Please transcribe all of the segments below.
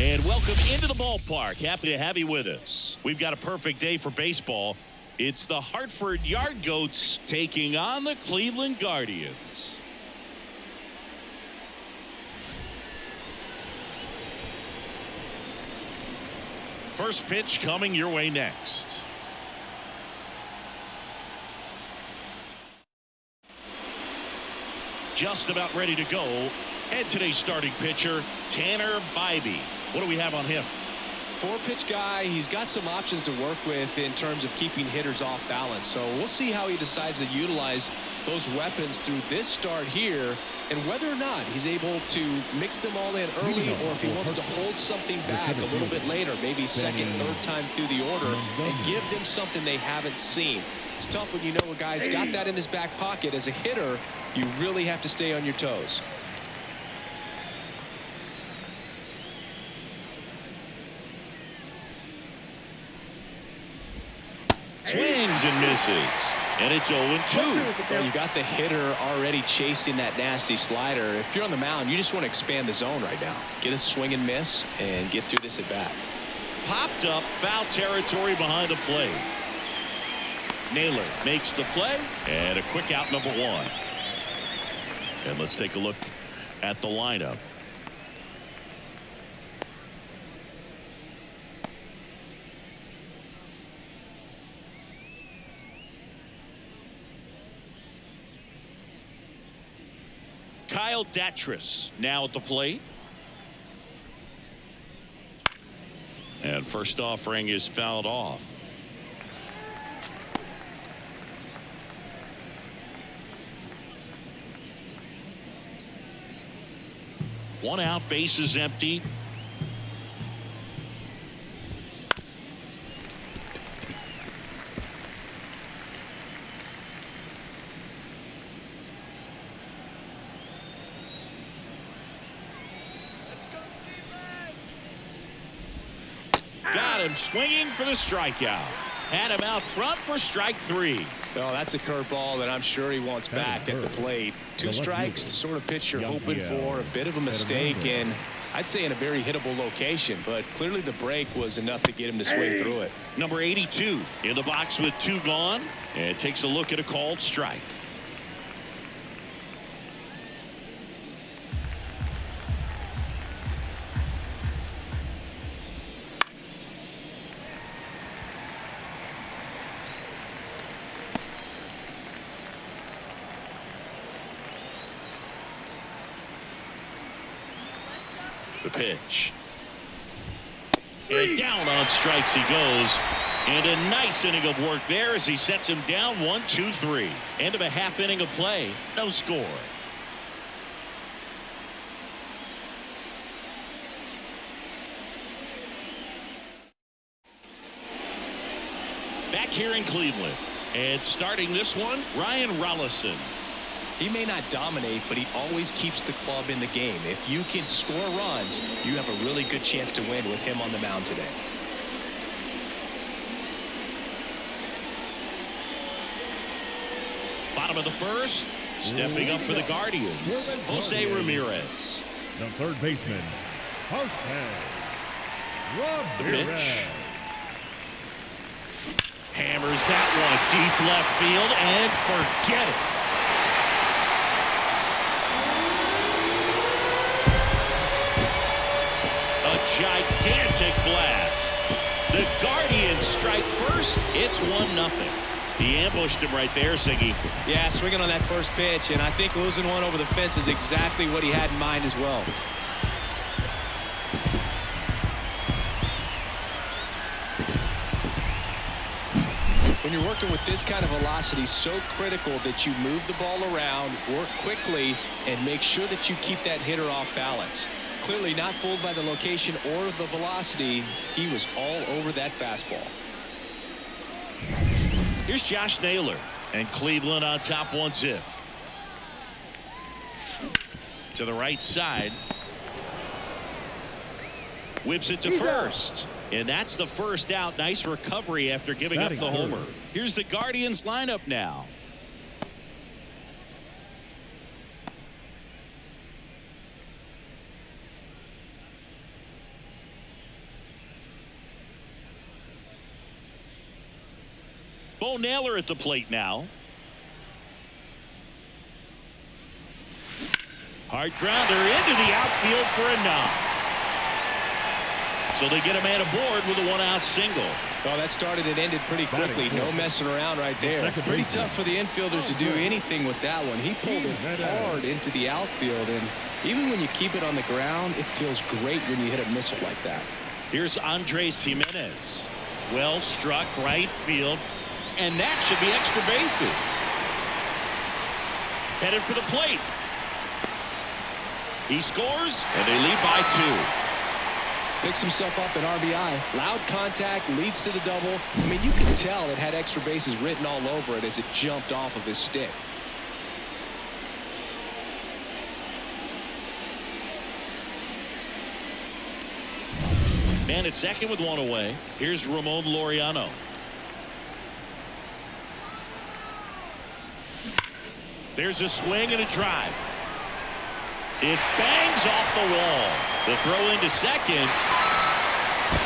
And welcome into the ballpark. Happy to have you with us. We've got a perfect day for baseball. It's the Hartford Yard Goats taking on the Cleveland Guardians. First pitch coming your way next. Just about ready to go. And today's starting pitcher, Tanner Bybee. What do we have on him? Four-pitch guy. He's got some options to work with in terms of keeping hitters off balance. So we'll see how he decides to utilize those weapons through this start here, and whether or not he's able to mix them all in early, or if he wants to hold something back a little bit later, maybe second, third time through the order, and give them something they haven't seen. It's tough when you know a guy's got that in his back pocket. As a hitter, you really have to stay on your toes. Swings and misses, and it's 0-2. Well, you got the hitter already chasing that nasty slider. If you're on the mound, you just want to expand the zone right now. Get a swing and miss and get through this at bat. Popped up, foul territory behind the plate. Naylor makes the play, and a quick out, number one. And let's take a look at the lineup. Kyle Datris now at the plate. And first offering is fouled off. One out, bases empty. Got him swinging for the strikeout. Had him out front for strike three. Oh, that's a curveball that I'm sure he wants back at the plate. Two strikes, the sort of pitch you're hoping for. A bit of a mistake, and I'd say in a very hittable location, but clearly the break was enough to get him to swing through it. Number 82 in the box with two gone, and takes a look at a called strike. The pitch. And down on strikes he goes. And a nice inning of work there as he sets him down 1-2-3. End of a half inning of play. No score. Back here in Cleveland. And starting this one, Ryan Rollison. He may not dominate, but he always keeps the club in the game. If you can score runs, you have a really good chance to win with him on the mound today. Bottom of the first, stepping up for the Guardians, Jose Ramirez. The third baseman, The pitch. Hammers that one deep left field and forget it. Gigantic blast. The Guardians strike first. It's 1-0. He ambushed him right there, Siggy. Yeah, swinging on that first pitch, and I think losing one over the fence is exactly what he had in mind as well. When you're working with this kind of velocity, so critical that you move the ball around, work quickly, and make sure that you keep that hitter off balance. Clearly not fooled by the location or the velocity. He was all over that fastball. Here's Josh Naylor, and Cleveland on top 1-0. To the right side. Whips it to first. And that's the first out. Nice recovery after giving up the homer. Here's the Guardians lineup now. Bo Naylor at the plate now. Hard grounder into the outfield for a knock. So they get a man aboard with a one-out single. Oh, that started and ended pretty quickly. No messing around right there. Pretty tough for the infielders to do anything with that one. He pulled it hard into the outfield, and even when you keep it on the ground, it feels great when you hit a missile like that. Here's Andres Jimenez. Well struck right field, and that should be extra bases. Headed for the plate. He scores, and they lead by 2. Picks himself up an RBI. Loud contact, leads to the double. I mean, you can tell it had extra bases written all over it as it jumped off of his stick. Man at second with one away. Here's Ramon Laureano. There's a swing and a drive. It bangs off the wall. The throw into second.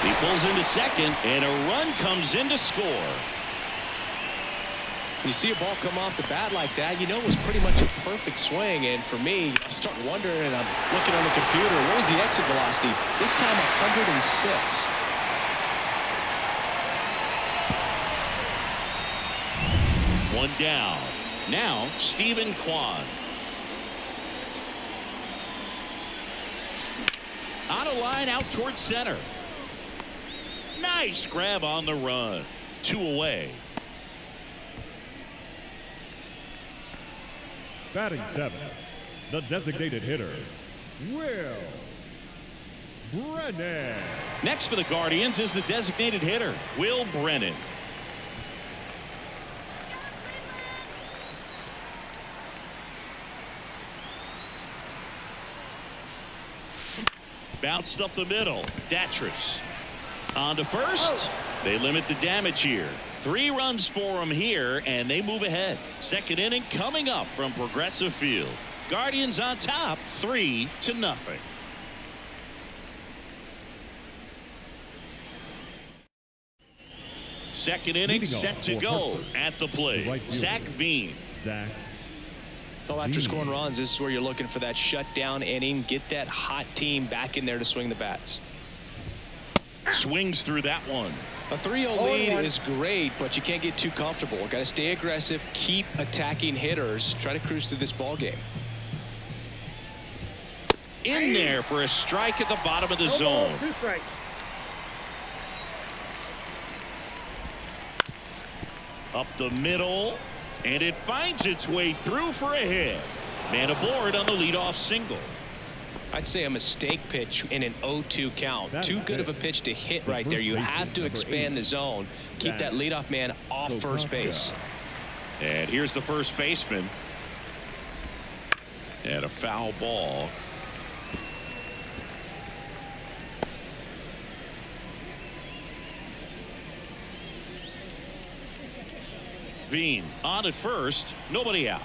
He pulls into second, and a run comes in to score. When you see a ball come off the bat like that, you know it was pretty much a perfect swing. And for me, I start wondering, and I'm looking on the computer, what was the exit velocity? This time 106. One down. Now, Stephen Kwan. On a line out towards center. Nice grab on the run. 2 away. Batting 7, the designated hitter, Will Brennan. Next for the Guardians is the designated hitter, Will Brennan. Bounced up the middle. Datris on to first. They limit the damage here. 3 runs for them here, and they move ahead. Second inning coming up from Progressive Field. Guardians on top, 3-0. Second inning set to go at the plate. Zach Veen. Well, after scoring runs, this is where you're looking for that shutdown inning. Get that hot team back in there to swing the bats. Swings through that one. A 3-0 lead is great, but you can't get too comfortable. Got to stay aggressive, keep attacking hitters, try to cruise through this ball game. In there for a strike at the bottom of the zone. Up the middle, and it finds its way through for a hit. Man aboard on the leadoff single. I'd say a mistake pitch in an 0-2 count. Too good of a pitch to hit right there. You have to expand the zone. Keep that leadoff man off first base. And here's the first baseman. And a foul ball. Veen on at first. Nobody out.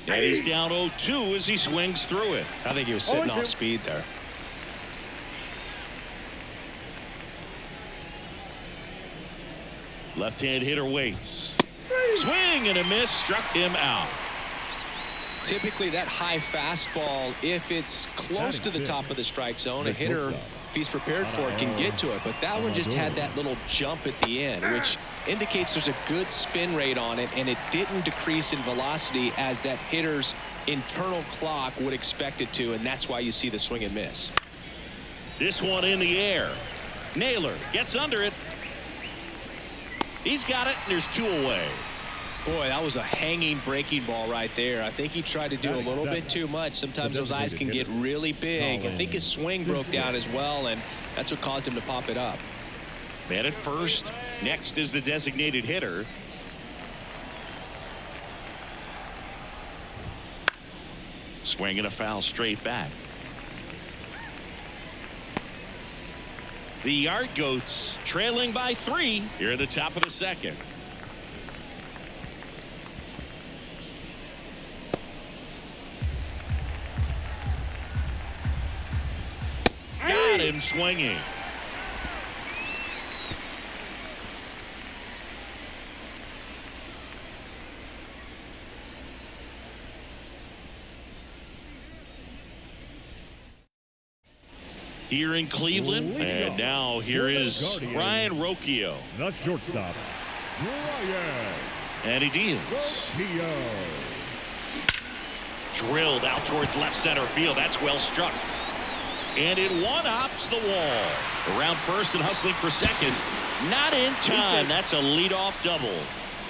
And he's down 0-2 as he swings through it. I think he was sitting off speed there. Left-hand hitter waits. Swing and a miss, struck him out. Typically that high fastball, if it's close to the top of the strike zone, a hitter, if he's prepared for it, can get to it. But that one just had that little jump at the end, which indicates there's a good spin rate on it, and it didn't decrease in velocity as that hitter's internal clock would expect it to, and that's why you see the swing and miss. This one in the air. Naylor gets under it. He's got it, and there's 2 away. Boy, that was a hanging breaking ball right there. I think he tried to do a little bit too much. Sometimes those eyes can get really big. I think his swing broke down as well, and that's what caused him to pop it up. Man at first. Next is the designated hitter. Swing and a foul straight back. The Yard Goats trailing by 3 here at the top of the second. Got him swinging. here in Cleveland. And now here is Ryan Rocchio. The shortstop, Ryan And he deals. Rocchio. Drilled out towards left center field. That's well struck. And it one-hops the wall. Around first and hustling for second. Not in time. That's a leadoff double.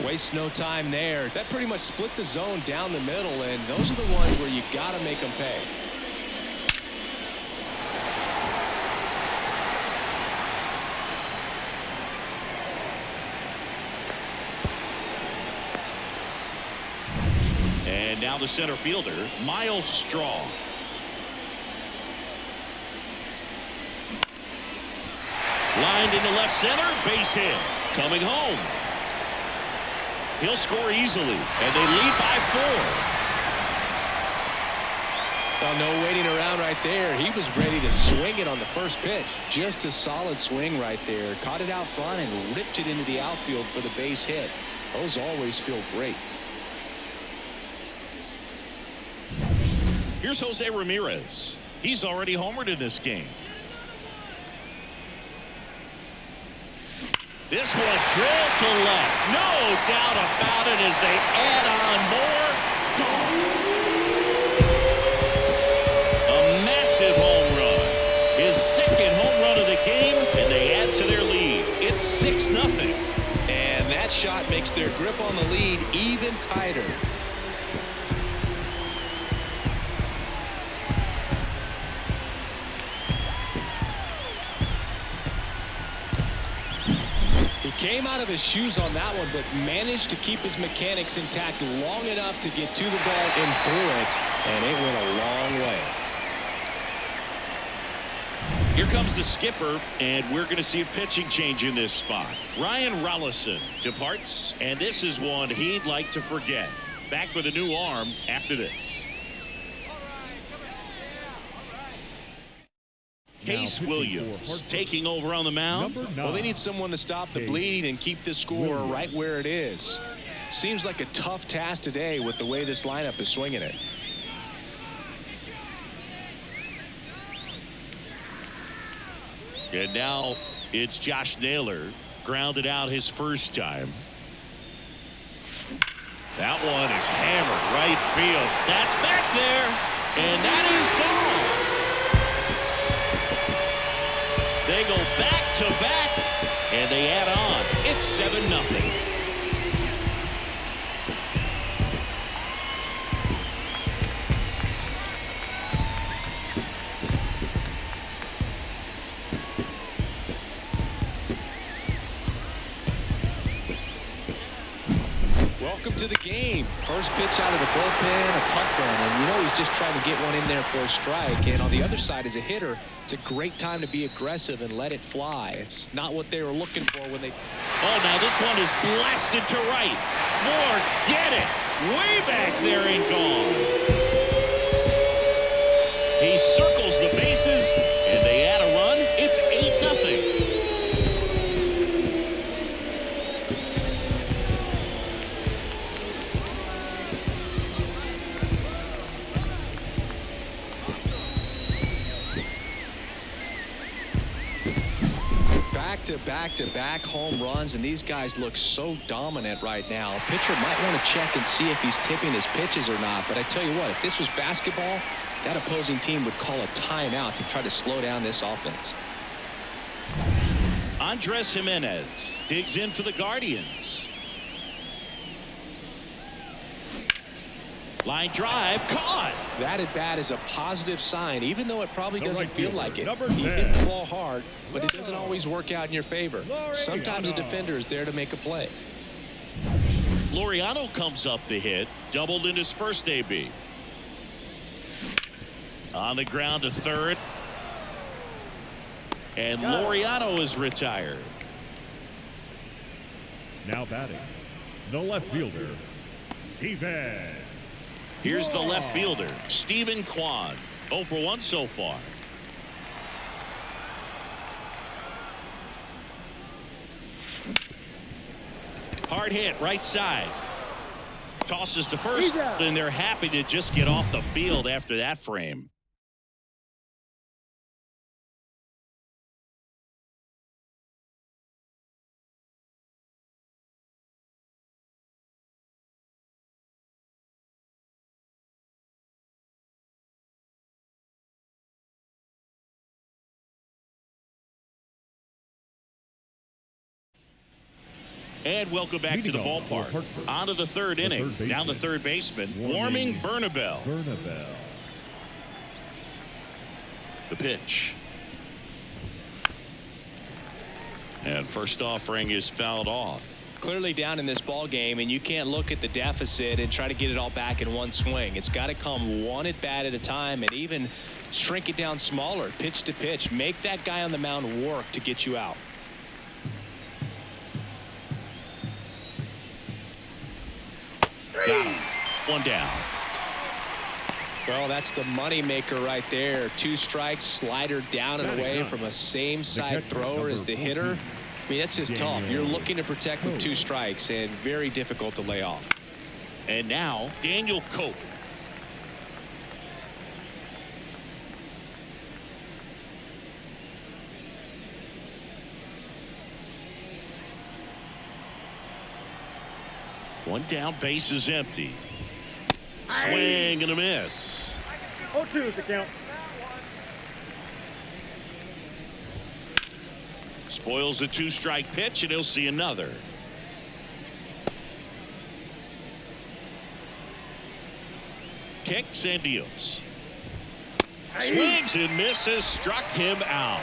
Waste no time there. That pretty much split the zone down the middle, and those are the ones where you got to make them pay. And now the center fielder, Miles Straw. Lined into left center, base hit. Coming home. He'll score easily, and they lead by 4. Well, no waiting around right there. He was ready to swing it on the first pitch. Just a solid swing right there. Caught it out front and ripped it into the outfield for the base hit. Those always feel great. Here's Jose Ramirez. He's already homered in this game. This one drilled to left. No doubt about it as they add on more. A massive home run. His second home run of the game, and they add to their lead. It's 6-0. And that shot makes their grip on the lead even tighter. Came out of his shoes on that one, but managed to keep his mechanics intact long enough to get to the ball and through it, and it went a long way. Here comes the skipper, and we're going to see a pitching change in this spot. Ryan Rollison departs, and this is one he'd like to forget. Back with a new arm after this. Case Williams taking over on the mound. Well, they need someone to stop the bleeding and keep the score right where it is. Seems like a tough task today with the way this lineup is swinging it. And now it's Josh Naylor, grounded out his first time. That one is hammered right field. That's back there, and that is gone. They go back to back, and they add on. It's 7-0. Welcome to the game. First pitch out of the bullpen, a tough one, and you know he's just trying to get one in there for a strike. And on the other side, as a hitter, it's a great time to be aggressive and let it fly. It's not what they were looking for when they... Oh, now this one is blasted to right. Forget it. Way back there and gone. He circles the bases, and they add a run. It's 8-0. Back-to-back home runs, and these guys look so dominant right now. A pitcher might want to check and see if he's tipping his pitches or not, but I tell you what, if this was basketball, that opposing team would call a timeout to try to slow down this offense. Andres Jimenez digs in for the Guardians. Line drive, caught. That at bat is a positive sign, even though it probably doesn't feel like it. He 10. hit the ball hard, but it doesn't always work out in your favor. Sometimes a defender is there to make a play. Laureano comes up to hit, doubled in his first AB. On the ground to third. And Laureano is retired. Now batting, the left fielder, Steven. Here's the left fielder, Stephen Kwan. 0 for 1 so far. Hard hit right side. Tosses to first, and they're happy to just get off the field after that frame. And welcome back to the ballpark. On to the third inning. Down the third baseman, Warming Bernabel. The pitch. And first offering is fouled off. Clearly down in this ball game, and you can't look at the deficit and try to get it all back in one swing. It's got to come one at bat at a time, and even shrink it down smaller, pitch to pitch. Make that guy on the mound work to get you out. Got him. One down. Well, that's the money maker right there. 2 strikes, slider down and away from a same side thrower as the hitter. I mean, that's just tough. You're looking to protect with 2 strikes, and very difficult to lay off. And now Daniel Cope. One down, base is empty. Swing and a miss. 0-2 is the count. Spoils the 2-strike pitch, and he'll see another. Kicks and deals. Swings and misses, struck him out.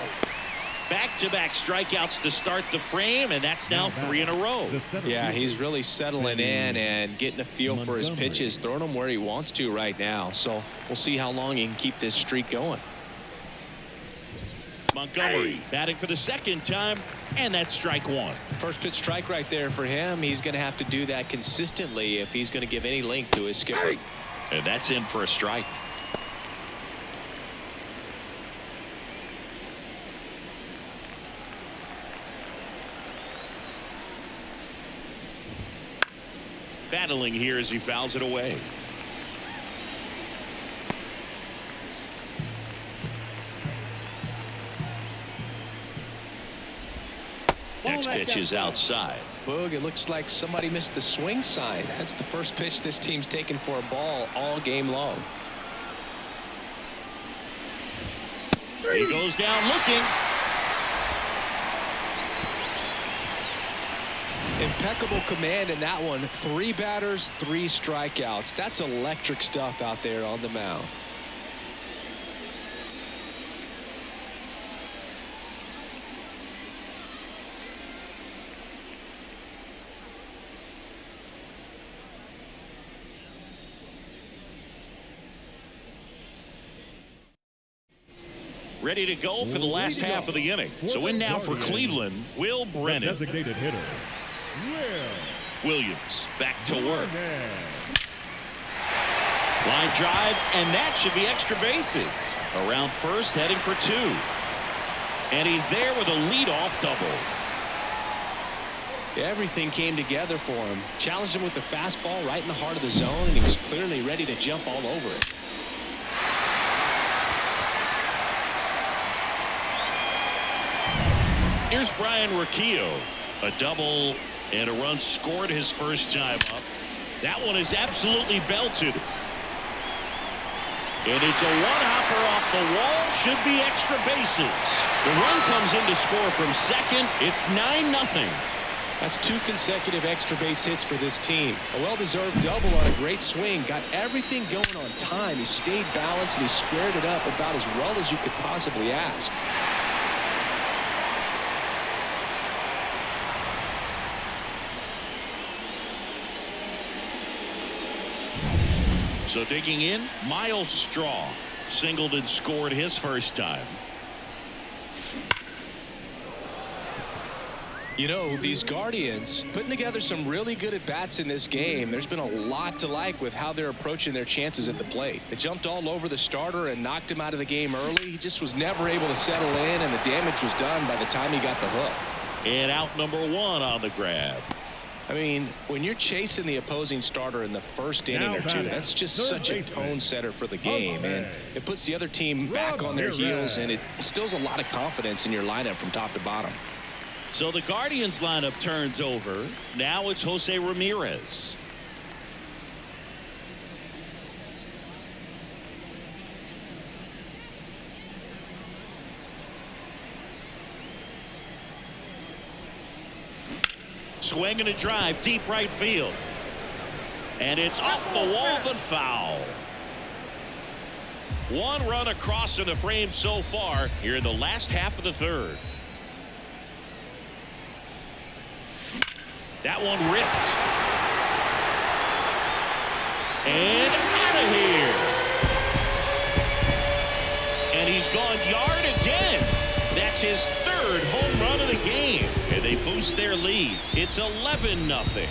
Back-to-back strikeouts to start the frame, and that's now 3 in a row. Yeah, he's really settling in and getting a feel for his pitches, throwing them where he wants to right now. So we'll see how long he can keep this streak going. Montgomery batting for the second time, and that's strike 1. First pitch strike right there for him. He's going to have to do that consistently if he's going to give any length to his skipper. And that's in for a strike. Battling here as he fouls it away. Next pitch is outside. Boog, it looks like somebody missed the swing sign. That's the first pitch this team's taken for a ball all game long. He goes down looking. Impeccable command in that one. 3 batters, 3 strikeouts. That's electric stuff out there on the mound. Ready to go for the last half of the inning. So in now for Cleveland, Will Brennan. Designated hitter, Williams back to work. Line drive, and that should be extra bases. Around first, heading for 2. And he's there with a leadoff double. Everything came together for him. Challenged him with the fastball right in the heart of the zone, and he was clearly ready to jump all over it. Here's Brian Riccio. A double and a run scored his first time up. That one is absolutely belted. And it's a one-hopper off the wall. Should be extra bases. The run comes in to score from second. It's 9-0. That's 2 consecutive extra base hits for this team. A well-deserved double on a great swing. Got everything going on time. He stayed balanced, and he squared it up about as well as you could possibly ask. So digging in, Miles Straw singled and scored his first time. You know, these Guardians putting together some really good at-bats in this game. There's been a lot to like with how they're approaching their chances at the plate. They jumped all over the starter and knocked him out of the game early. He just was never able to settle in, and the damage was done by the time he got the hook. And out number 1 on the grab. I mean, when you're chasing the opposing starter in the first inning or 2, that's just such a tone setter for the game, and it puts the other team back on their heels, and it instills a lot of confidence in your lineup from top to bottom. So the Guardians lineup turns over. Now it's Jose Ramirez. Swing and a drive, deep right field. And it's off the wall, but foul. One run across in the frame so far here in the last half of the third. That one ripped. And out of here. And he's gone yard again. That's his third home run of the game. And they boost their lead. It's 11-0.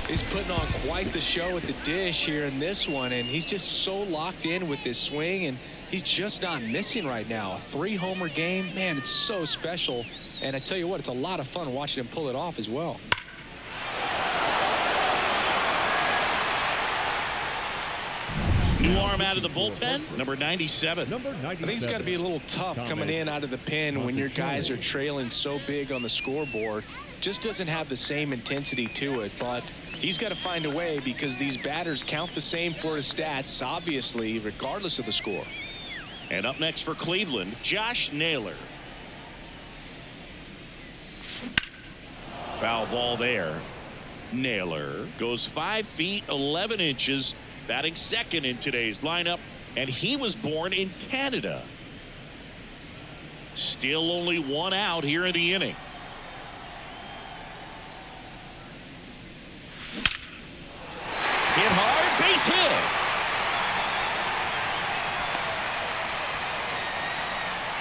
He's putting on quite the show at the dish here in this one, and he's just so locked in with this swing, and he's just not missing right now. A 3-homer game, man, it's so special. And I tell you what, it's a lot of fun watching him pull it off as well. New arm out of the bullpen, number 97. Number 97. I think it's got to be a little tough coming in out of the pen when your guys are trailing so big on the scoreboard. Just doesn't have the same intensity to it, but he's got to find a way because these batters count the same for his stats, obviously, regardless of the score. And up next for Cleveland, Josh Naylor. Foul ball there. Naylor goes 5 feet 11 inches, batting second in today's lineup, and he was born in Canada. Still only one out here in the inning. Hit hard, base hit.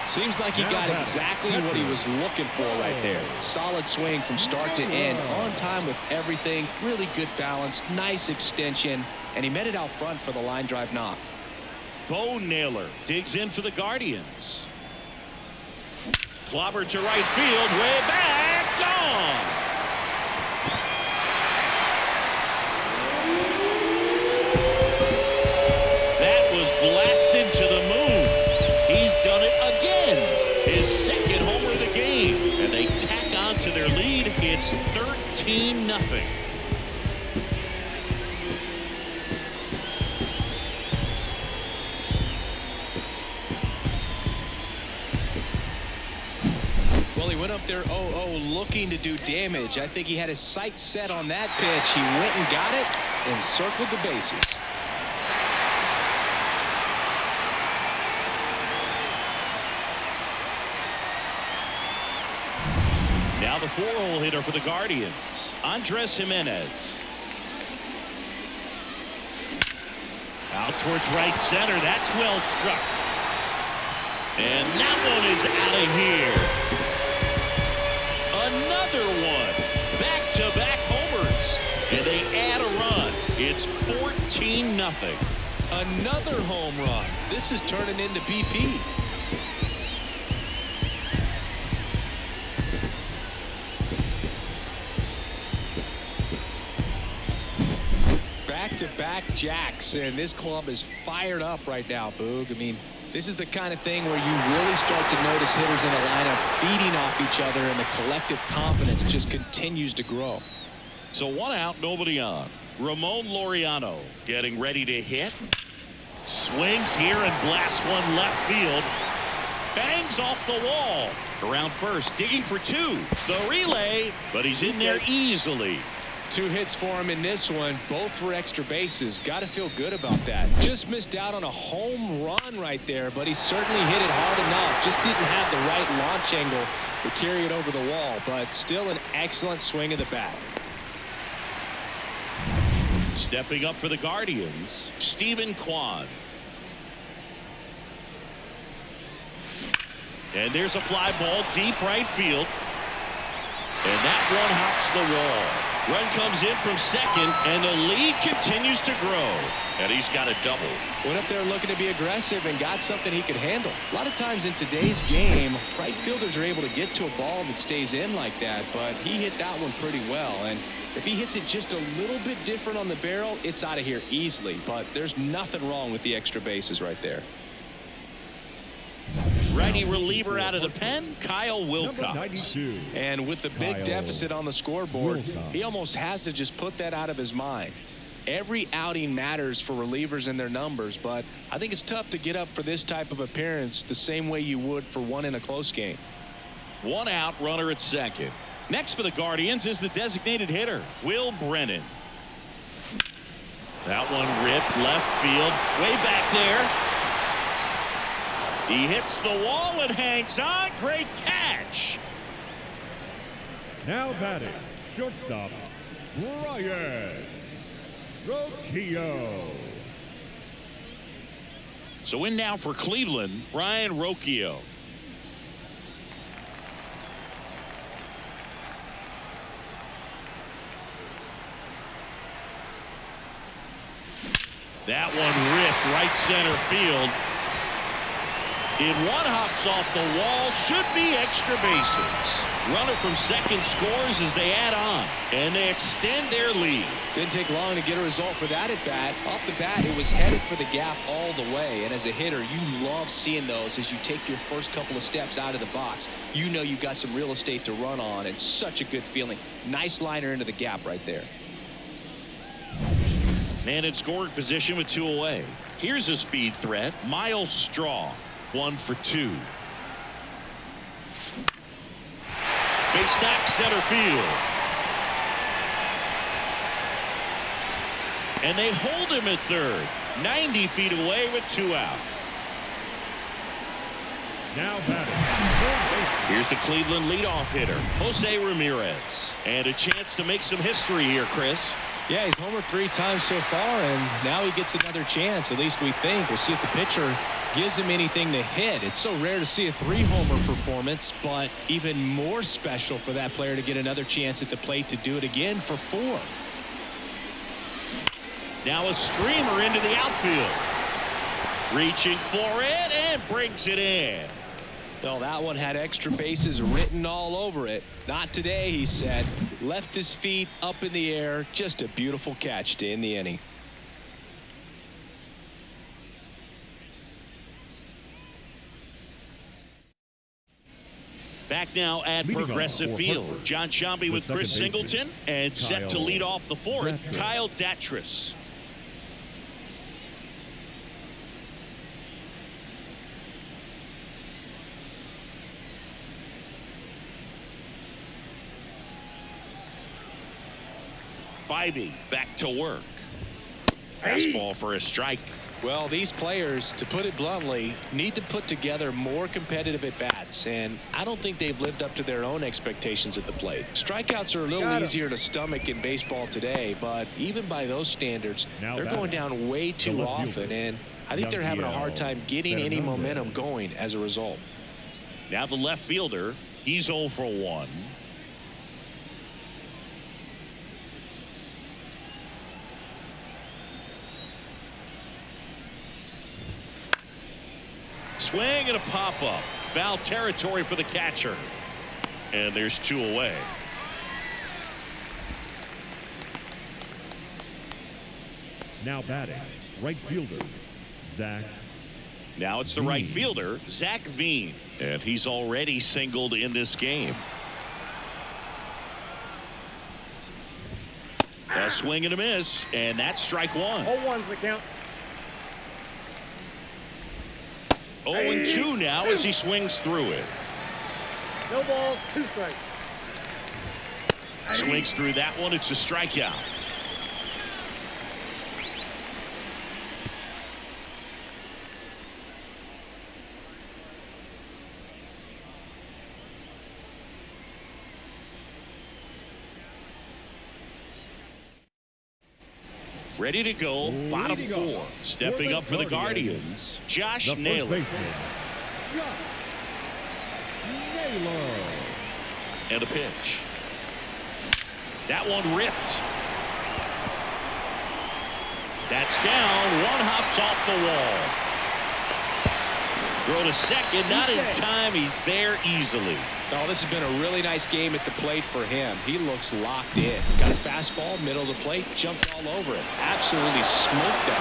Seems like he got exactly what he was looking for right there. Solid swing from start to end, on time with everything, really good balance, nice extension, and he met it out front for the line drive knock. Bo Naylor digs in for the Guardians. Clobber to right field, way back, gone. That was blasted to the moon. He's done it again. His second homer of the game. And they tack on to their lead. It's 13-0. Well, he went up there 0-0 looking to do damage. I think he had his sights set on that pitch. He went and got it and circled the bases. Now the 4-hole hitter for the Guardians, Andres Jimenez. Out towards right center. That's well struck. And that one is out of here. Another one. Back-to-back homers. And they add a run. It's 14-0. Another home run. This is turning into BP. Back-to-back jacks, and this club is fired up right now, Boog. I mean, this is the kind of thing where you really start to notice hitters in the lineup feeding off each other, and the collective confidence just continues to grow. So one out, nobody on. Ramon Laureano getting ready to hit. Swings here and blasts one left field. Bangs off the wall. Around first, digging for two. The relay, but he's in there easily. 2 hits for him in this one, both for extra bases. Got to feel good about that. Just missed out on a home run right there, but he certainly hit it hard enough. Just didn't have the right launch angle to carry it over the wall, but still an excellent swing of the bat. Stepping up for the Guardians, Stephen Kwan. And there's a fly ball deep right field. And that one hops the wall. Run comes in from second, and the lead continues to grow. And he's got a double. Went up there looking to be aggressive and got something he could handle. A lot of times in today's game, right fielders are able to get to a ball that stays in like that, but he hit that one pretty well. And if he hits it just a little bit different on the barrel, it's out of here easily. But there's nothing wrong with the extra bases right there. Righty reliever out of the pen, Kyle Number Wilcox. 92. And with the big Kyle deficit on the scoreboard, Wilcox. he almost has to just put that out of his mind. Every outing matters for relievers and their numbers, but I think it's tough to get up for this type of appearance the same way you would for one in a close game. 1 out, runner at second. Next for the Guardians is the designated hitter, Will Brennan. That one ripped left field, way back there. He hits the wall and hangs on. Great catch. Now batting, shortstop, Brian Rocchio. So in now for Cleveland, Brian Rocchio. That one ripped right center field. In one hops off the wall, should be extra bases. Runner from second scores as they add on, and they extend their lead. Didn't take long to get a result for that at bat. Off the bat, it was headed for the gap all the way, and as a hitter, you love seeing those as you take your first couple of steps out of the box. You know you've got some real estate to run on, and such a good feeling. Nice liner into the gap right there. Man in scoring position with 2 away. Here's a speed threat, Miles Straw. 1 for 2. Base knock center field. And they hold him at third. 90 feet away with 2 out. Now batting. Here's the Cleveland leadoff hitter, Jose Ramirez. And a chance to make some history here, Chris. Yeah, he's homered 3 times so far, and now he gets another chance. At least we think. We'll see if the pitcher gives him anything to hit. It's so rare to see a 3-homer performance, but even more special for that player to get another chance at the plate to do it again for 4. Now a screamer into the outfield. Reaching for it and brings it in. Oh, that one had extra bases written all over it. Not today, he said. Left his feet up in the air. Just a beautiful catch to end the inning. Back now at Leading Progressive off for Field. Hartford, John Sciambi the with Chris second baseman, Singleton, and set to lead off the 4th, Datras. Kyle Datras. Bybee back to work. Fastball for a strike. Well, these players, to put it bluntly, need to put together more competitive at-bats, and I don't think they've lived up to their own expectations at the plate. Strikeouts are a little easier to stomach in baseball today, but even by those standards, Now they're going down way too often, and I think they're having a hard time getting any momentum going as a result. Now the left fielder, he's 0 for 1. Swing and a pop-up. Foul territory for the catcher. And there's 2 away. Now batting, right fielder, Zach. Now it's the right fielder, Zach Veen. And he's already singled in this game. A swing and a miss, and that's strike 1. 0-1's the count. 0-2 now as he swings through it. No balls, 2 strikes. Swings through that one. It's a strikeout. Ready to go, bottom 4. Stepping up for the Guardians, Josh The first Naylor. baseman, Josh Naylor. And a pitch. That one ripped. That's down. 1 hops off the wall. Throw to second, not in time. He's there easily. Oh, this has been a really nice game at the plate for him. He looks locked in. Got a fastball, middle of the plate, jumped all over it. Absolutely smoked that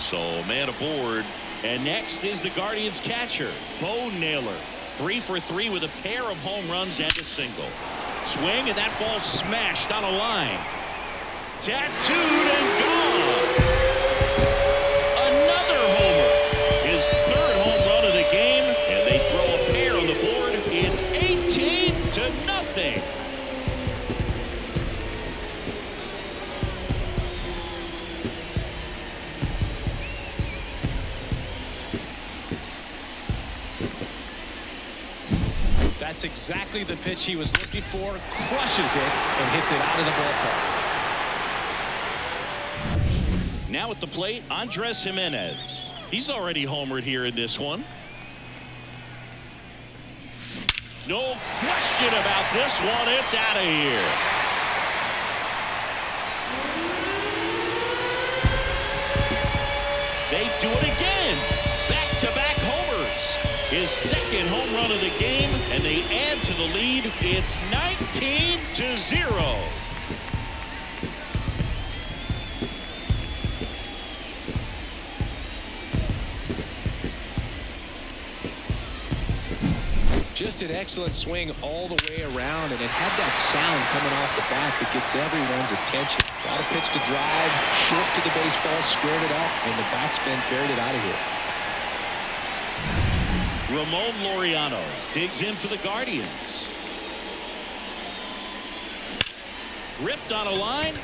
So man aboard. And next is the Guardians catcher, Bo Naylor. 3 for 3 with a pair of home runs and a single. Swing, and that ball smashed on a line. Tattooed and gone. Another homer. His 3rd home run of the game, and they throw a pair on the board. It's 18-0. That's exactly the pitch he was looking for. Crushes it and hits it out of the ballpark. Now at the plate, Andres Jimenez. He's already homered here in this one. No question about this one. It's out of here. They do it again. Back-to-back homers. His 2nd home run of the game, and they add to the lead. It's 19-0. Just an excellent swing all the way around, and it had that sound coming off the bat that gets everyone's attention. Got a pitch to drive, short to the baseball, squared it up, and the backspin carried it out of here. Ramon Laureano digs in for the Guardians. Ripped on a line.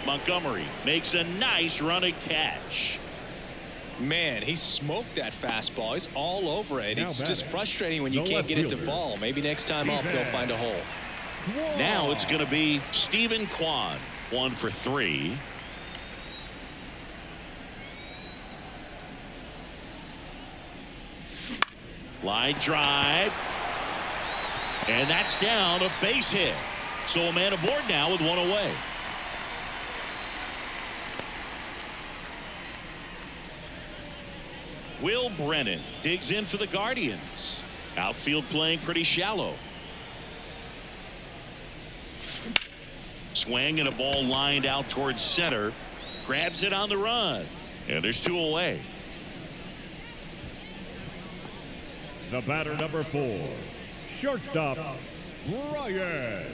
Montgomery makes a nice running catch. Man, he smoked that fastball. He's all over it. Now It's just batting. frustrating when you No can't left get it to fielder. fall. Maybe next time up, they'll find a hole. Now it's going to be Stephen Kwan. 1 for 3. Line drive. And that's down, a base hit. So a man aboard now with 1 away. Will Brennan digs in for the Guardians. Outfield playing pretty shallow. Swing and a ball lined out towards center. Grabs it on the run. And there's 2 away. The batter, number 4, shortstop, Ryan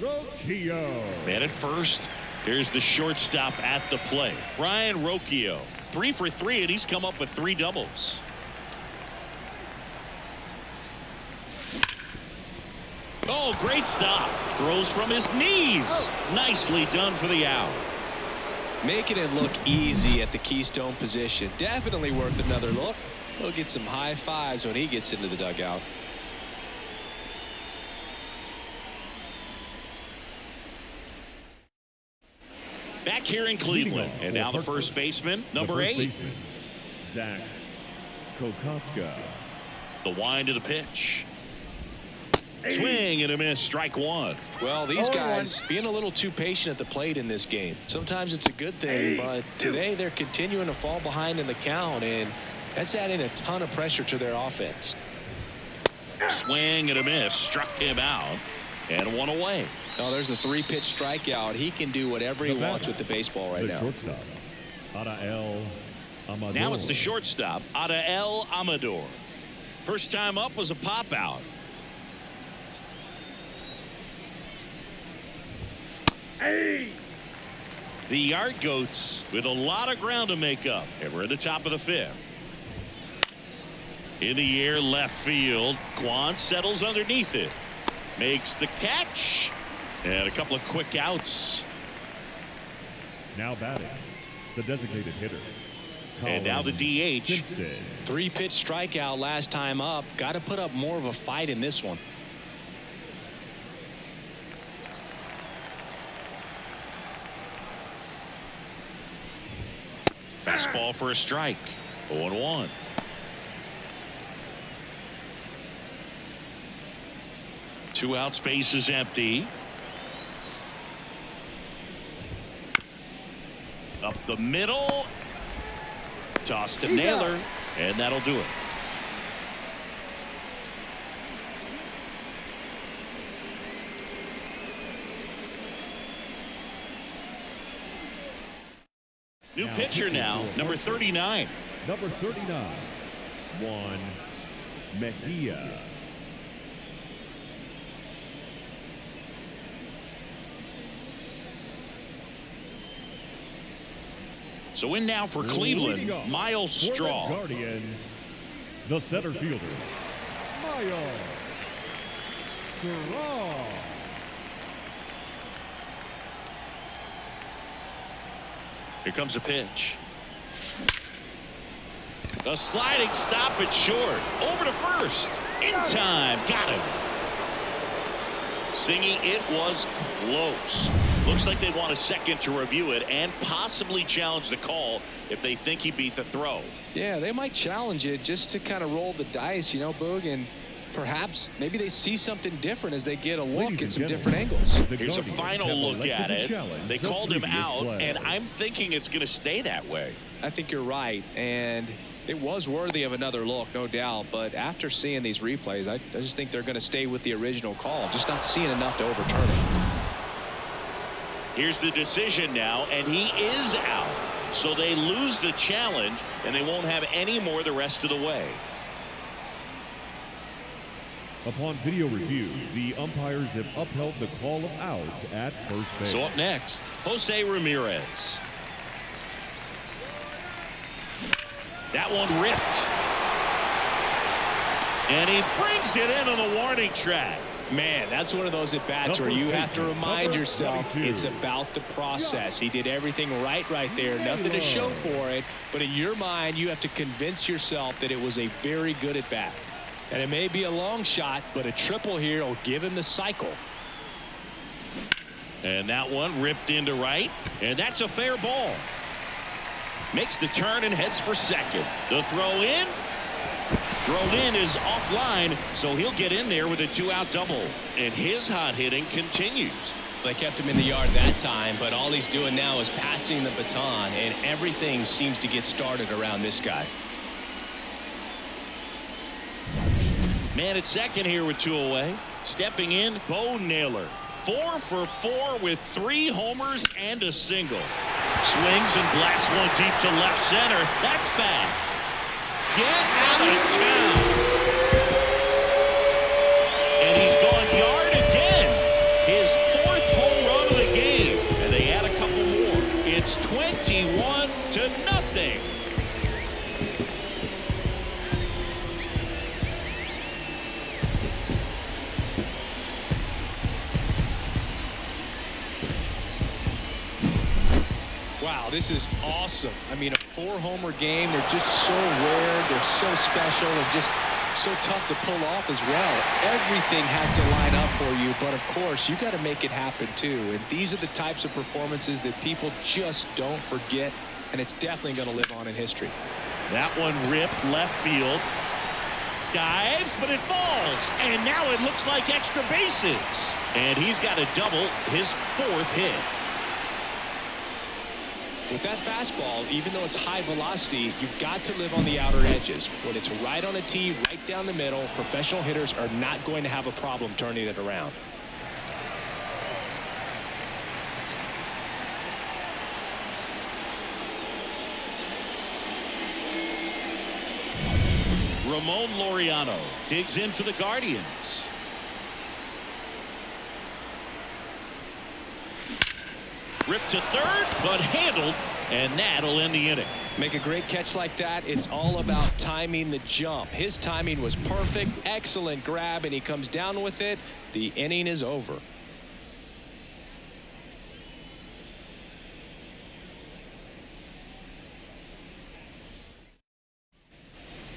Rocchio. And at first, here's the shortstop at the plate. Ryan Rocchio. 3 for 3, and he's come up with 3 doubles. Oh, great stop. Throws from his knees. Nicely done for the out. Making it look easy at the keystone position. Definitely worth another look. He'll get some high fives when he gets into the dugout. Back here in Cleveland, and now the first baseman, number 8. Zach Kokoska. The wind of the pitch. Swing and a miss, strike 1. Well, these guys being a little too patient at the plate in this game. Sometimes it's a good thing, but today they're continuing to fall behind in the count, and that's adding a ton of pressure to their offense. Swing and a miss, struck him out, and 1 away. Oh, there's a 3-pitch strikeout. He can do whatever he wants with the baseball right now. Shortstop, Adael Amador. Now it's the shortstop, Adael Amador. First time up was a pop out. The Yard Goats with a lot of ground to make up, and we're at the top of the 5th. In the air, left field. Kwan settles underneath it. Makes the catch. And a couple of quick outs. Now batting, the designated hitter. And now the DH. Simpson. 3-pitch strikeout last time up. Got to put up more of a fight in this one. Fastball for a strike. 0-1. Two out, space is empty. Up the middle. Toss to Naylor, and that'll do it. New pitcher now, number 39. Number 39, Juan Mejia. So in now for Cleveland, Miles Straw. Guardians, the center fielder, Miles Straw. Here comes a pitch. A sliding stop at short. Over to first. In time. Got him. Singing, it was close. Looks like they want a second to review it and possibly challenge the call if they think he beat the throw. Yeah, they might challenge it just to kind of roll the dice, you know, Boog, and perhaps maybe they see something different as they get a look at some different angles. Here's a final look at it. They called him out, and I'm thinking it's going to stay that way. I think you're right, and it was worthy of another look, no doubt. But after seeing these replays, I just think they're going to stay with the original call. Just not seeing enough to overturn it. Here's the decision now, and he is out. So they lose the challenge, and they won't have any more the rest of the way. Upon video review, the umpires have upheld the call of outs at first base. So up next, Jose Ramirez. That one ripped. And he brings it in on the warning track. Man, that's one of those at-bats where you have to remind yourself it's about the process. He did everything right there. Nothing to show for it. But in your mind, you have to convince yourself that it was a very good at-bat. And it may be a long shot, but a triple here will give him the cycle. And that one ripped into right. And that's a fair ball. Makes the turn and heads for second. The throw in. Thrown in is offline, so he'll get in there with a two-out double. And his hot hitting continues. They kept him in the yard that time, but all he's doing now is passing the baton, and everything seems to get started around this guy. Man at second here with two away. Stepping in, Bo Naylor. 4 for 4 with 3 homers and a single. Swings and blasts one deep to left center. That's bad. Get out of town. And he's gone yard again. His 4th home run of the game. And they add a couple more. It's 21-0. Wow, this is awesome. I mean, a 4-homer game. They're just so rare. They're so special. They're just so tough to pull off as well. Everything has to line up for you, but of course, you got to make it happen too. And these are the types of performances that people just don't forget, and it's definitely going to live on in history. That one ripped left field. Dives, but it falls. And now it looks like extra bases. And he's got a double, his 4th hit. With that fastball, even though it's high velocity, you've got to live on the outer edges. When it's right on a tee, right down the middle, professional hitters are not going to have a problem turning it around. Ramon Laureano digs in for the Guardians. Ripped to third, but handled, and that'll end the inning. Make a great catch like that. It's all about timing the jump. His timing was perfect. Excellent grab, and he comes down with it. The inning is over.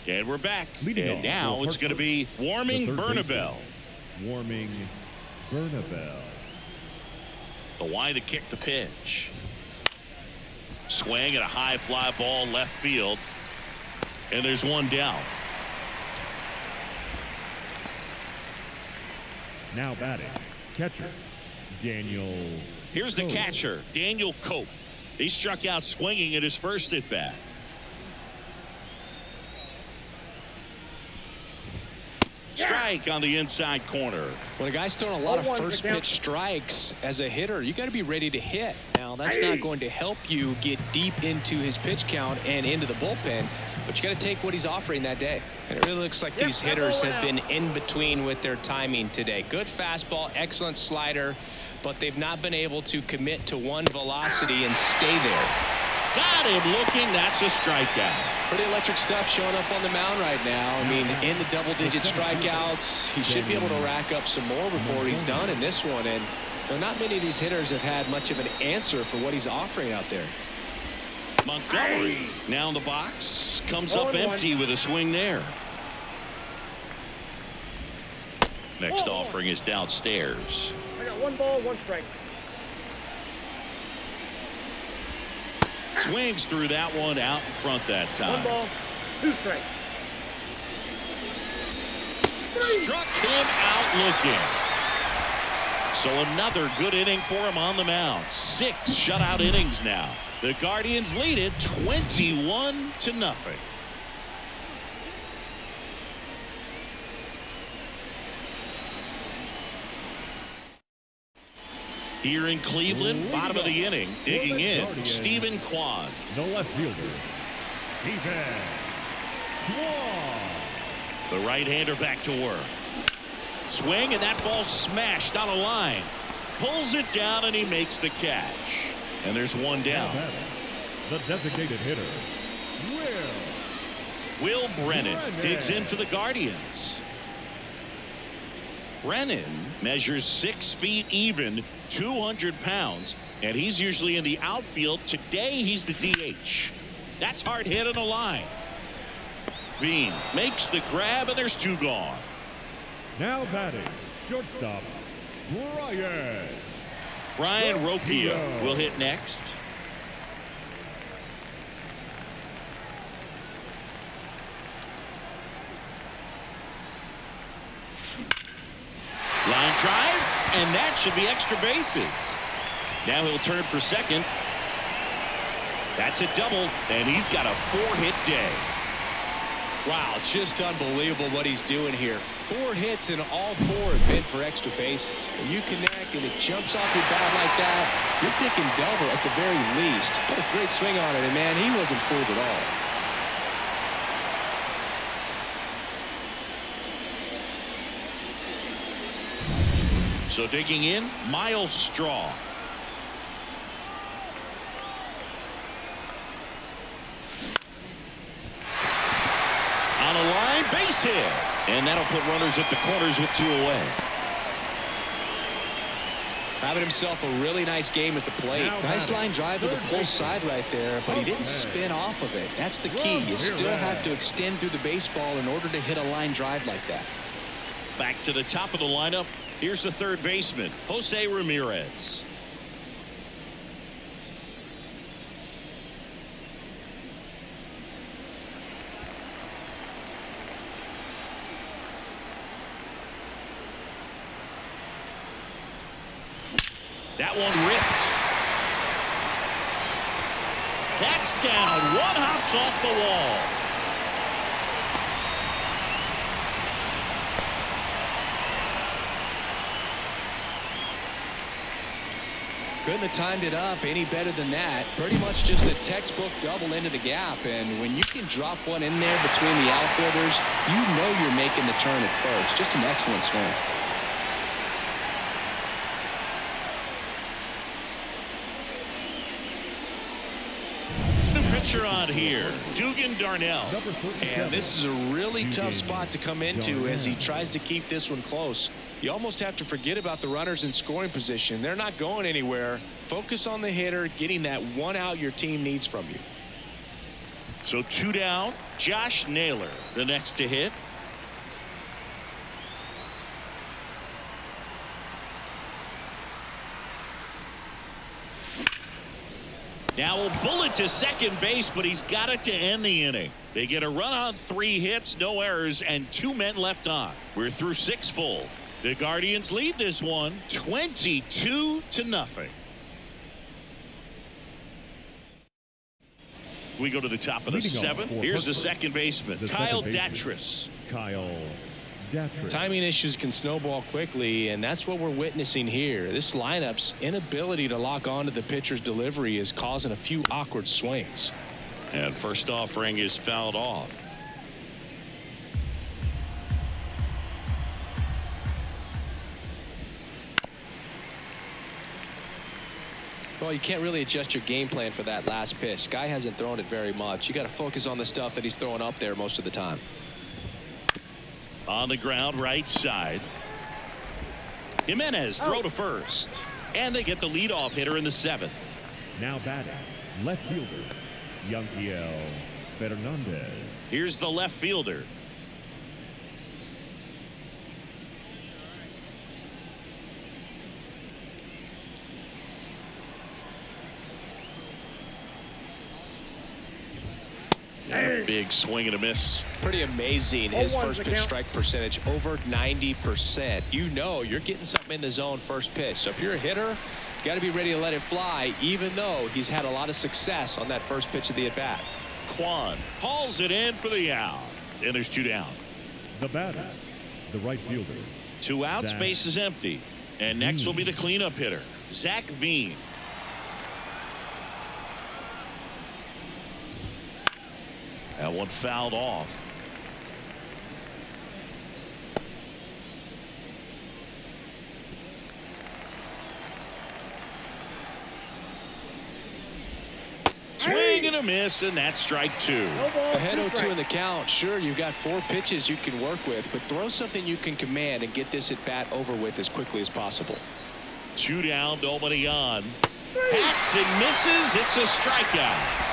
And we're back. Leading and off now for it's going to be warming the third Bernabel. baseman, Warming Bernabel. The wide to kick the pitch. Swing at a high fly ball left field. And there's one down. Now batting, catcher, Daniel. Here's the Cope. catcher, Daniel Cope. He struck out swinging at his first at bat. Strike on the inside corner. When a guy's throwing a lot of 0-1 first to count. pitch strikes as a hitter, you got to be ready to hit. Now that's not going to help you get deep into his pitch count and into the bullpen, but you got to take what he's offering that day. And it really looks like these hitters have been in between with their timing today. Good fastball, excellent slider, but they've not been able to commit to one velocity and stay there. Got him looking. That's a strikeout. Pretty electric stuff showing up on the mound right now. I mean, in the double-digit strikeouts, he should be able to rack up some more before he's done in this one. And not many of these hitters have had much of an answer for what he's offering out there. Montgomery now in the box, comes up empty with a swing there. Next offering is downstairs. I got 1 ball, 1 strike. Swings through that one out in front that 1 time. ball, 2 strikes. Struck him out looking. So another good inning for him on the mound. 6 shutout innings now. The Guardians lead it 21-0. Here in Cleveland, bottom of the inning, digging in, Stephen Kwan. The left fielder, Stephen Kwan. The right-hander back to work. Swing, and that ball smashed on a line. Pulls it down, and he makes the catch. And there's one down. The designated hitter, Will Brennan digs in for the Guardians. Brennan measures 6 feet even, 200 pounds, and he's usually in the outfield. Today, he's the DH. That's hard hit on the line. Bean makes the grab, and there's 2 gone. Now batting, shortstop, Brian Rocchio will hit next. Line drive, and that should be extra bases. Now he'll turn for second. That's a double, and he's got a 4-hit day. Wow, just unbelievable what he's doing here. 4 hits and all 4 have been for extra bases. When you connect and it jumps off your bat like that, you're thinking double at the very least. What a great swing on it, and man, he wasn't fooled at all. So digging in, Miles Straw. On a line, base hit. And that'll put runners at the corners with 2 away. Having himself a really nice game at the plate. Nice line drive to the pull side right there, but he didn't spin off of it. That's the key. You still have to extend through the baseball in order to hit a line drive like that. Back to the top of the lineup. Here's the third baseman, Jose Ramirez. That one ripped. That's down. One hops off the wall. Couldn't have timed it up any better than that. Pretty much just a textbook double into the gap. And when you can drop one in there between the outfielders, you know you're making the turn at first. Just an excellent swing. Pitcher on here, Dugan Darnell. And this is a really tough spot to come into as he tries to keep this one close. You almost have to forget about the runners in scoring position. They're not going anywhere. Focus on the hitter, getting that one out your team needs from you. So 2 down. Josh Naylor, the next to hit. Now a bullet to second base, but he's got it to end the inning. They get a run on 3 hits, no errors, and 2 men left on. We're through 6 full. The Guardians lead this one 22-0. We go to the top of the 7th. Here's the second baseman, Kyle Datris. Kyle Datry. Timing issues can snowball quickly, and that's what we're witnessing here. This lineup's inability to lock onto the pitcher's delivery is causing a few awkward swings. And first offering is fouled off. Well, you can't really adjust your game plan for that last pitch. Guy hasn't thrown it very much. You got to focus on the stuff that he's throwing up there most of the time. On the ground, right side. Jimenez throw to first. And they get the leadoff hitter in the 7th. Now batting, left fielder, Yanquiel Fernandez. Here's the left fielder. Big swing and a miss. Pretty amazing. His 0-1's first the pitch count. strike percentage over 90%. You know you're getting something in the zone first pitch. So if you're a hitter, you got to be ready to let it fly, even though he's had a lot of success on that first pitch of the at-bat. Kwan hauls it in for the out. And there's 2 down. The batter, the right fielder, 2 out, Zach space is empty. And next will be the cleanup hitter, Zach Veen. That one fouled off. Swing and a miss, and that's strike 2. No ball, Ahead 2 0-2 strikes. in the count. Sure, you've got 4 pitches you can work with, but throw something you can command and get this at-bat over with as quickly as possible. 2 down, nobody on. Hacks and misses. It's a strikeout.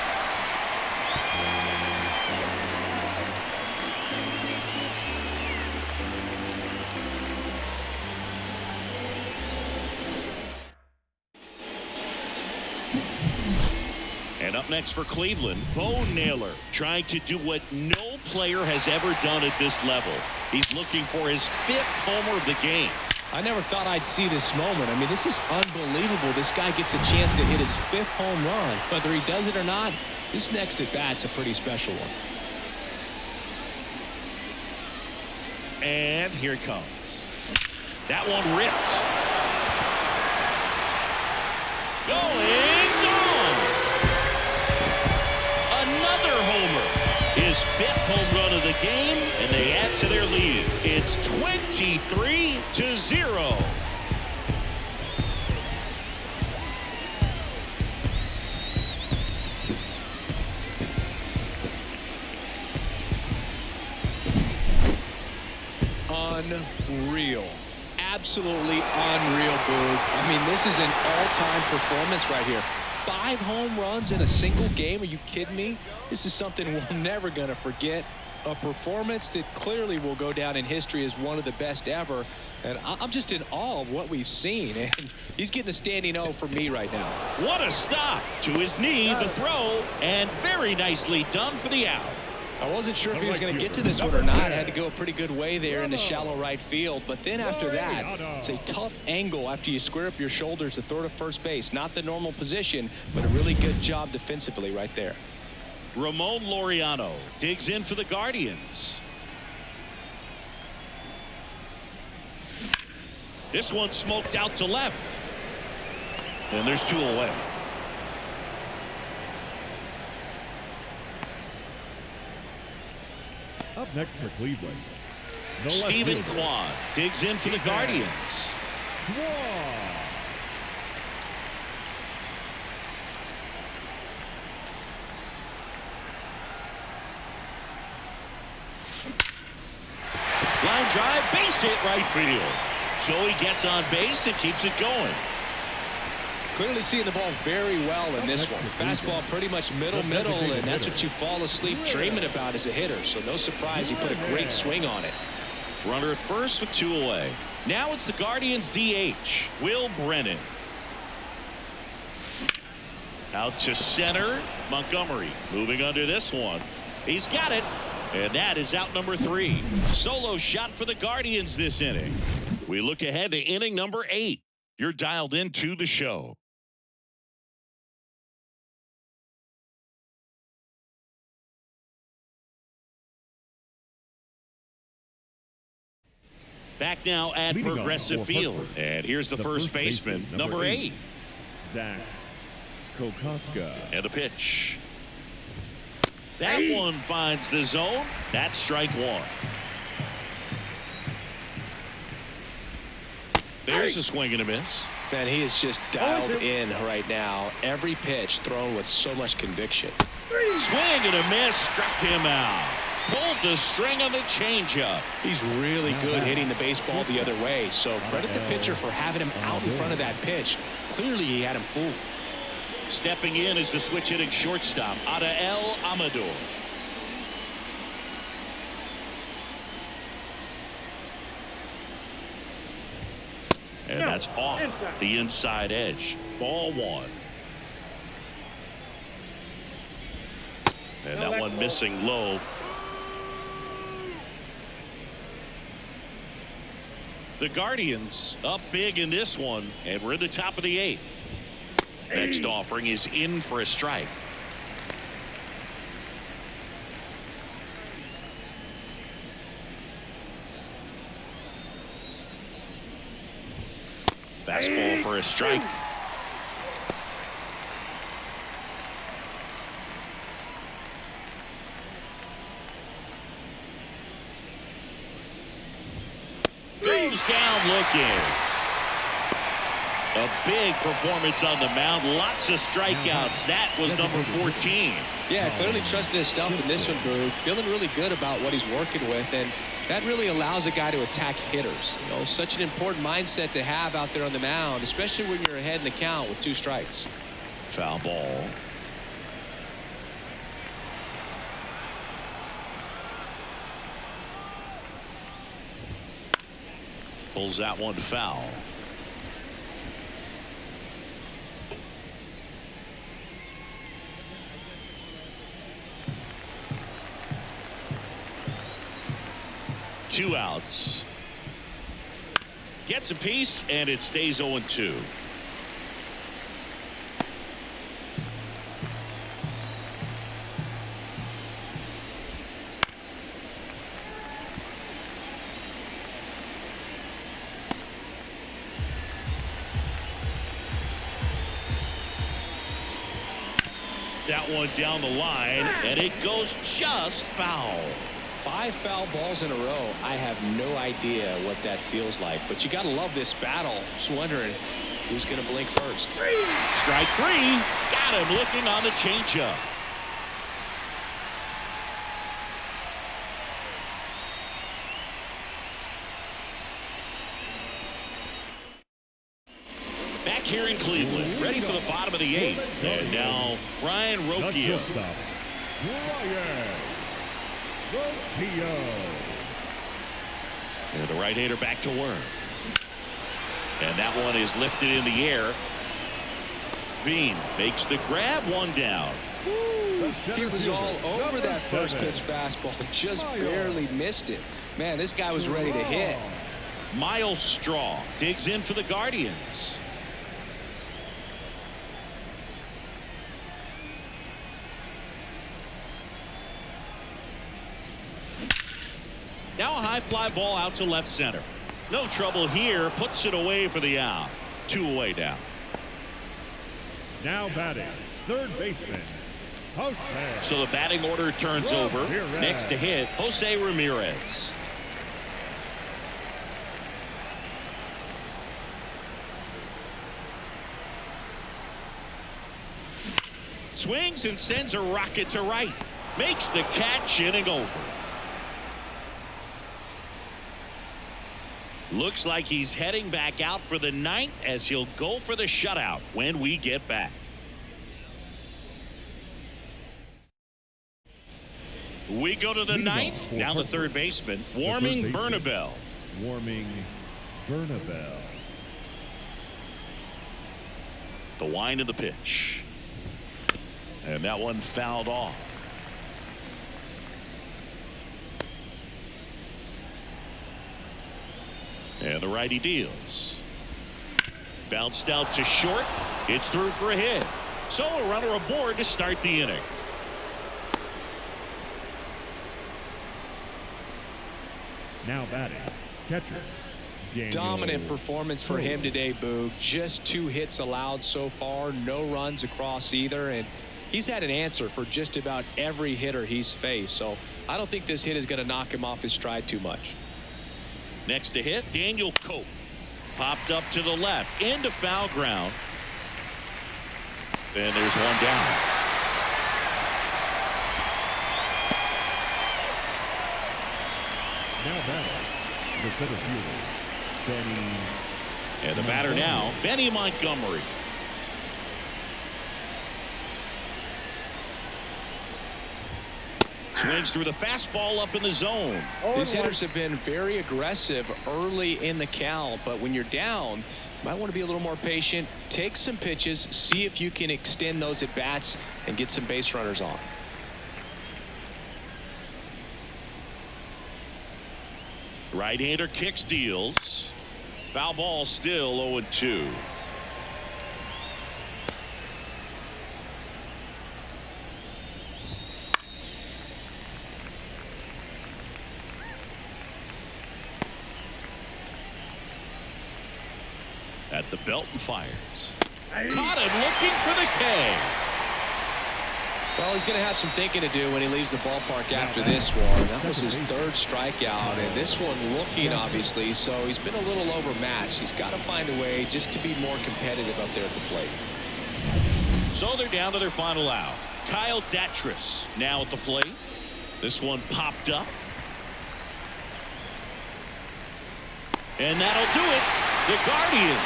And up next for Cleveland, Bo Naylor, trying to do what no player has ever done at this level. He's looking for his 5th homer of the game. I never thought I'd see this moment. I mean, this is unbelievable. This guy gets a chance to hit his 5th home run. Whether he does it or not, this next at-bat's a pretty special one. And here it comes. That one ripped. Going, gone. Another homer. His 5th home run of the game, and they add to their lead. It's 23-0. Unreal. Absolutely unreal, Boog. I mean, this is an all-time performance right here. 5 home runs in a single game. Are you kidding me? This is something we're never going to forget. A performance that clearly will go down in history as one of the best ever. And I'm just in awe of what we've seen. And he's getting a standing O for me right now. What a stop. To his knee, the throw, and very nicely done for the out. I wasn't sure if he was going to get to this one or not. Had to go a pretty good way there in the shallow right field. But then after that, it's a tough angle after you square up your shoulders to throw to first base. Not the normal position, but a really good job defensively right there. Ramon Laureano digs in for the Guardians. This one smoked out to left. And there's 2 away. Up next for Cleveland, the left Stephen fielder, Kwan digs in for the Guardians. Kwan. Line drive, base hit right field. So he gets on base and keeps it going. Clearly seeing the ball very well in this one. Fastball pretty much middle, and that's what you fall asleep dreaming about as a hitter. So no surprise he put a great swing on it. Runner at first with 2 away. Now it's the Guardians DH, Will Brennan. Out to center, Montgomery moving under this one. He's got it, and that is out number 3. Solo shot for the Guardians this inning. We look ahead to inning number 8. You're dialed into the show. Back now at Leading off Progressive for Field. Hartford, And here's the first baseman, number 8. Zach Kokoska. And the pitch. That one finds the zone. That's strike 1. There's a swing and a miss. Man, he is just dialed in right now. Every pitch thrown with so much conviction. Swing and a miss, struck him out. Pulled the string on the changeup. He's really good hitting the baseball the other way, so credit the pitcher for having him out in front of that pitch. Clearly he had him fooled. Stepping in is the switch hitting shortstop, Adael Amador. And that's off the inside edge. Ball 1. And that one missing low. The Guardians up big in this one, and we're in the top of the 8th. Next offering is in for a strike. Fastball for a strike. Goes down looking. A big performance on the mound. Lots of strikeouts. That was number 14. Yeah, clearly trusting his stuff in this one, Boog. Feeling really good about what he's working with, and that really allows a guy to attack hitters. You know, such an important mindset to have out there on the mound, especially when you're ahead in the count with 2 strikes. Foul ball. Pulls that one foul. Two outs. Gets a piece, and it stays 0-2. That one down the line, and it goes just foul. 5 foul balls in a row. I have no idea what that feels like, but you got to love this battle. Just wondering who's going to blink first. Strike 3. Got him looking on the changeup. Back here in Cleveland, ready for the bottom of the 8th. And now Ryan Rocchio. And the right-hander back to work. And that one is lifted in the air. Bean makes the grab, 1 down. He was all over that first pitch fastball, just barely missed it. Man, this guy was ready to hit. Miles Straw digs in for the Guardians. Now a high fly ball out to left center. No trouble here. Puts it away for the out. 2 away now. Now batting, third baseman, Jose. So the batting order turns over. Next to hit, Jose Ramirez. Swings and sends a rocket to right. Makes the catch, inning over. Looks like he's heading back out for the 9th as he'll go for the shutout when we get back. We go to the 9th. Now the third baseman, Warming Bernabel. Warming Bernabel. The wind of the pitch. And that one fouled off. And the righty deals. Bounced out to short. It's through for a hit. So a runner aboard to start the inning. Now batting, catcher Dominant performance for him today, Boog. Just 2 hits allowed so far, no runs across either, and he's had an answer for just about every hitter he's faced. So I don't think this hit is going to knock him off his stride too much. Next to hit, Daniel Cope. Popped up to the left, into foul ground. And there's one down. Now batting, the center fielder, Benny. And the batter now, Benny Montgomery. Swings through the fastball up in the zone. These hitters have been very aggressive early in the count, but when you're down, you might want to be a little more patient, take some pitches, see if you can extend those at bats and get some base runners on. Right-hander kicks, deals. Foul ball, still 0-2. At the belt and fires. Caught him looking for the K. Well, he's going to have some thinking to do when he leaves the ballpark after this one. That was his 3rd strikeout, and this one looking, obviously, so he's been a little overmatched. He's got to find a way just to be more competitive up there at the plate. So they're down to their final out. Kyle Datris now at the plate. This one popped up. And that'll do it. The Guardians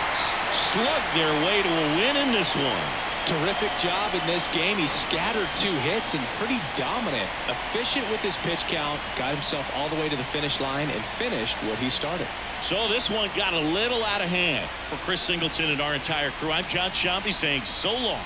slug their way to a win in this one. Terrific job in this game. He scattered 2 hits and pretty dominant. Efficient with his pitch count. Got himself all the way to the finish line and finished what he started. So this one got a little out of hand. For Chris Singleton and our entire crew, I'm John Shambi saying so long.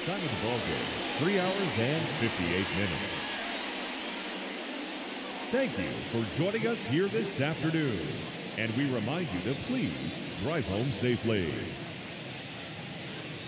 Time of the ball game, 3 hours and 58 minutes. Thank you for joining us here this afternoon. And we remind you to please drive home safely.